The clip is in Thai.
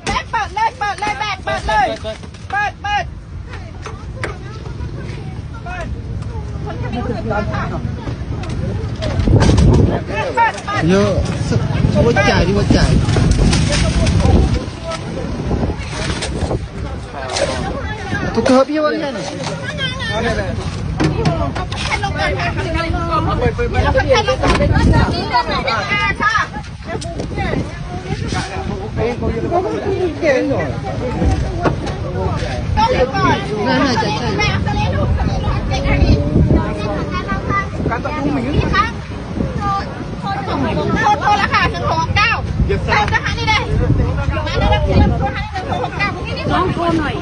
แบกเปิดเลยเปิดเลยแบกเปิดเลยเปิดคนที่รู้สึกค่ะเยอะหัวใจที่หัวใจตุ๊กตาพี่วันนี้เนี่ยให้ลงก่อนค่ะให้ลงก่อนนี่เรื่องไหนค่ะต้องอยู่ก่อนนั่นน่าจะใช่แม่ทะเลลูกทะเลลูกเด็กอันนี้การตัดตุ้มอย่างนี้ครับโทรแล้วค่ะถึง669ใช่ทหารนี่เลยมาได้รับเสียงทหารนี่เลย669พวกนี้นี่น้องโทรหน่อย